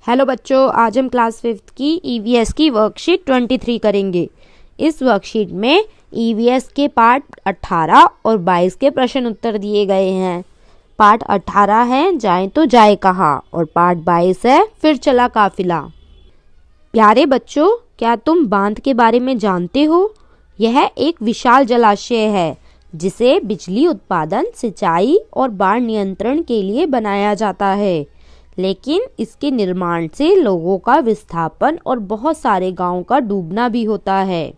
Hello बच्चों, आज हम क्लास 5th की ईवीएस की वर्कशीट 23 करेंगे। इस वर्कशीट में ईवीएस के पार्ट 18 और 22 के प्रश्न उत्तर दिए गए हैं। पार्ट 18 है जाए तो जाए कहाँ और पार्ट 22 है फिर चला काफिला। प्यारे बच्चों, क्या तुम बांध के बारे में जानते हो? यह एक विशाल जलाशय है जिसे बिजली उत्पादन, सिंचाई और बाढ़ नियंत्रण के लिए बनाया जाता है, लेकिन इसके निर्माण से लोगों का विस्थापन और बहुत सारे गांवों का डूबना भी होता है।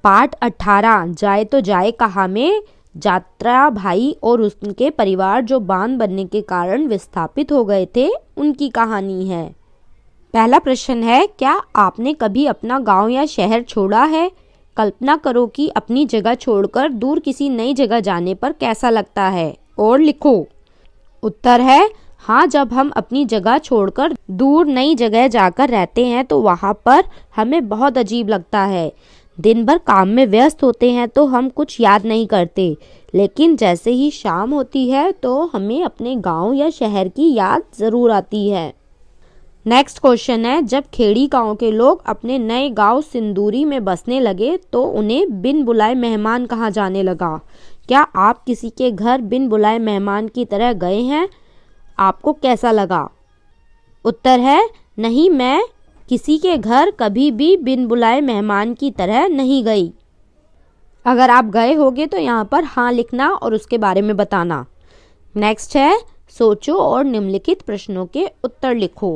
पार्ट 18 जाए तो जाए कहाँ में जात्रा भाई और उनके परिवार जो बांध बनने के कारण विस्थापित हो गए थे, उनकी कहानी है। पहला प्रश्न है, क्या आपने कभी अपना गांव या शहर छोड़ा है? कल्पना करो कि अपनी जगह छोड़कर दूर किसी नई जगह जाने पर कैसा लगता है और लिखो। उत्तर है हाँ, जब हम अपनी जगह छोड़कर दूर नई जगह जाकर रहते हैं तो वहाँ पर हमें बहुत अजीब लगता है। दिन भर काम में व्यस्त होते हैं तो हम कुछ याद नहीं करते, लेकिन जैसे ही शाम होती है तो हमें अपने गांव या शहर की याद ज़रूर आती है। नेक्स्ट क्वेश्चन है, जब खेड़ी गांव के लोग अपने नए गांव सिंदूरी में बसने लगे तो उन्हें बिन बुलाए मेहमान कहा जाने लगा। क्या आप किसी के घर बिन बुलाए मेहमान की तरह गए हैं? आपको कैसा लगा? उत्तर है नहीं, मैं किसी के घर कभी भी बिन बुलाए मेहमान की तरह नहीं गई। अगर आप गए होगे तो यहाँ पर हाँ लिखना और उसके बारे में बताना। नेक्स्ट है, सोचो और निम्नलिखित प्रश्नों के उत्तर लिखो।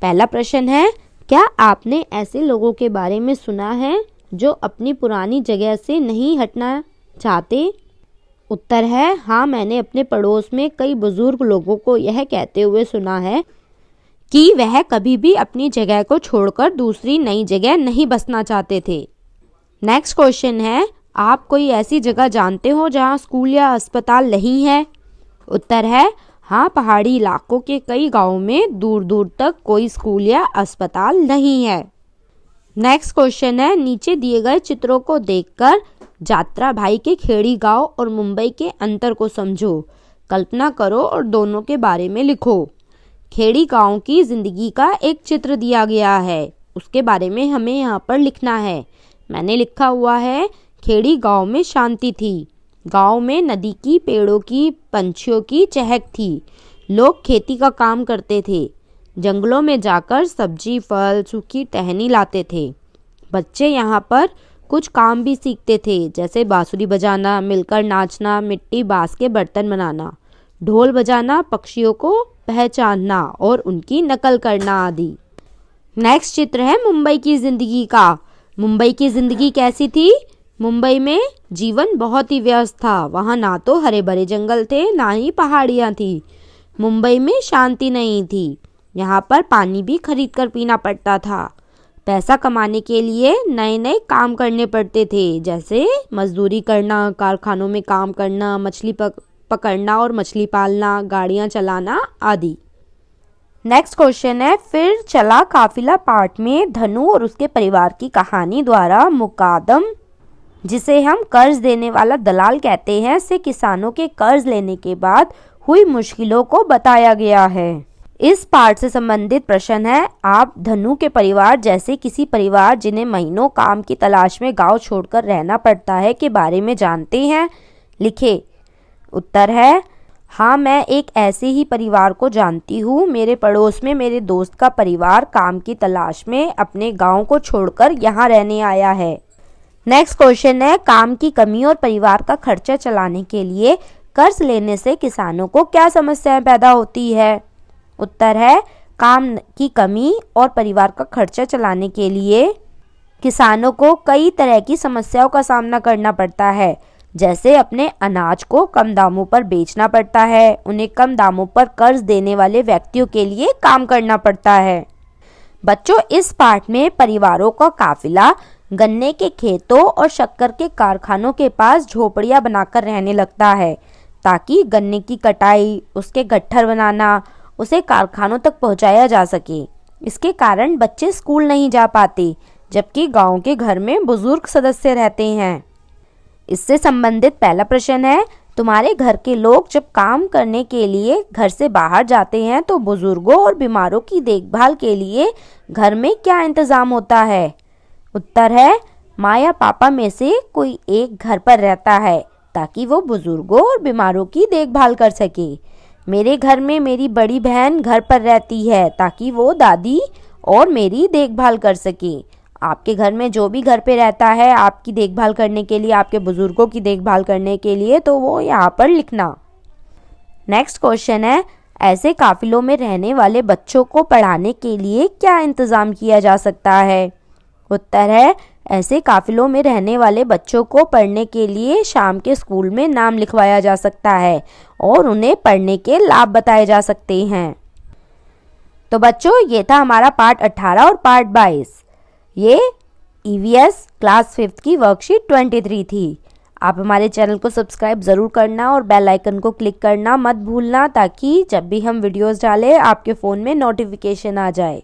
पहला प्रश्न है, क्या आपने ऐसे लोगों के बारे में सुना है जो अपनी पुरानी जगह से नहीं हटना चाहते? उत्तर है हाँ, मैंने अपने पड़ोस में कई बुजुर्ग लोगों को यह कहते हुए सुना है कि वह कभी भी अपनी जगह को छोड़कर दूसरी नई जगह नहीं बसना चाहते थे। नेक्स्ट क्वेश्चन है, आप कोई ऐसी जगह जानते हो जहां स्कूल या अस्पताल नहीं है? उत्तर है हाँ, पहाड़ी इलाकों के कई गांवों में दूर दूर तक कोई स्कूल या अस्पताल नहीं है। नेक्स्ट क्वेश्चन है, नीचे दिए गए चित्रों को देखकर जात्रा भाई के खेड़ी गांव और मुंबई के अंतर को समझो। कल्पना करो और दोनों के बारे में लिखो। खेड़ी गांव की जिंदगी का एक चित्र दिया गया है, उसके बारे में हमें यहाँ पर लिखना है। मैंने लिखा हुआ है, खेड़ी गांव में शांति थी। गांव में नदी की, पेड़ों की, पंछियों की चहक थी। लोग खेती का काम करते थे। जंगलों में जाकर सब्जी, फल, सूखी टहनी लाते थे। बच्चे यहाँ पर कुछ काम भी सीखते थे, जैसे बांसुरी बजाना, मिलकर नाचना, मिट्टी बांस के बर्तन बनाना, ढोल बजाना, पक्षियों को पहचानना और उनकी नकल करना आदि। नेक्स्ट चित्र है मुंबई की जिंदगी का। मुंबई की जिंदगी कैसी थी? मुंबई में जीवन बहुत ही व्यस्त था। वहाँ ना तो हरे भरे जंगल थे, ना ही पहाड़ियाँ थी। मुंबई में शांति नहीं थी। यहाँ पर पानी भी खरीद कर पीना पड़ता था। पैसा कमाने के लिए नए नए काम करने पड़ते थे, जैसे मजदूरी करना, कारखानों में काम करना, मछली पकड़ना और मछली पालना, गाड़ियाँ चलाना आदि। नेक्स्ट क्वेश्चन है, फिर चला काफिला पार्ट में धनु और उसके परिवार की कहानी द्वारा मुकादम, जिसे हम कर्ज देने वाला दलाल कहते हैं, से किसानों के कर्ज लेने के बाद हुई मुश्किलों को बताया गया है। इस पार्ट से संबंधित प्रश्न है, आप धनु के परिवार जैसे किसी परिवार जिन्हें महीनों काम की तलाश में गांव छोड़कर रहना पड़ता है के बारे में जानते हैं? लिखे। उत्तर है हाँ, मैं एक ऐसे ही परिवार को जानती हूँ। मेरे पड़ोस में मेरे दोस्त का परिवार काम की तलाश में अपने गांव को छोड़कर यहाँ रहने आया है। नेक्स्ट क्वेश्चन है, काम की कमी और परिवार का खर्चा चलाने के लिए कर्ज लेने से किसानों को क्या समस्याएं पैदा होती है? उत्तर है काम की कमी और परिवार का खर्चा चलाने के लिए किसानों को कई तरह की समस्याओं का सामना करना पड़ता है, जैसे अपने अनाज को कम दामों पर बेचना पड़ता है, उन्हें कम दामों पर कर्ज देने वाले व्यक्तियों के लिए काम करना पड़ता है। बच्चों, इस पार्ट में परिवारों का काफिला गन्ने के खेतों और शक्कर के कारखानों के पास झोपड़ियां बनाकर रहने लगता है, ताकि गन्ने की कटाई, उसके गट्ठर बनाना, उसे कारखानों तक पहुंचाया जा सके। इसके कारण बच्चे स्कूल नहीं जा पाते, जबकि गांव के घर में बुजुर्ग सदस्य रहते हैं। इससे संबंधित पहला प्रश्न है, तुम्हारे घर के लोग जब काम करने के लिए घर से बाहर जाते हैं तो बुजुर्गों और बीमारों की देखभाल के लिए घर में क्या इंतजाम होता है? उत्तर है, माँ या पापा में से कोई एक घर पर रहता है ताकि वो बुजुर्गों और बीमारों की देखभाल कर सके। मेरे घर में मेरी बड़ी बहन घर पर रहती है ताकि वो दादी और मेरी देखभाल कर सके। आपके घर में जो भी घर पे रहता है आपकी देखभाल करने के लिए, आपके बुजुर्गों की देखभाल करने के लिए, तो वो यहाँ पर लिखना। नेक्स्ट क्वेश्चन है, ऐसे काफिलों में रहने वाले बच्चों को पढ़ाने के लिए क्या इंतज़ाम किया जा सकता है? उत्तर है, ऐसे काफिलों में रहने वाले बच्चों को पढ़ने के लिए शाम के स्कूल में नाम लिखवाया जा सकता है और उन्हें पढ़ने के लाभ बताए जा सकते हैं। तो बच्चों, ये था हमारा पार्ट 18 और पार्ट 22। ये EVS क्लास 5th की वर्कशीट 23 थी। आप हमारे चैनल को सब्सक्राइब ज़रूर करना और बेल आइकन को क्लिक करना मत भूलना, ताकि जब भी हम वीडियोस डालें आपके फ़ोन में नोटिफिकेशन आ जाए।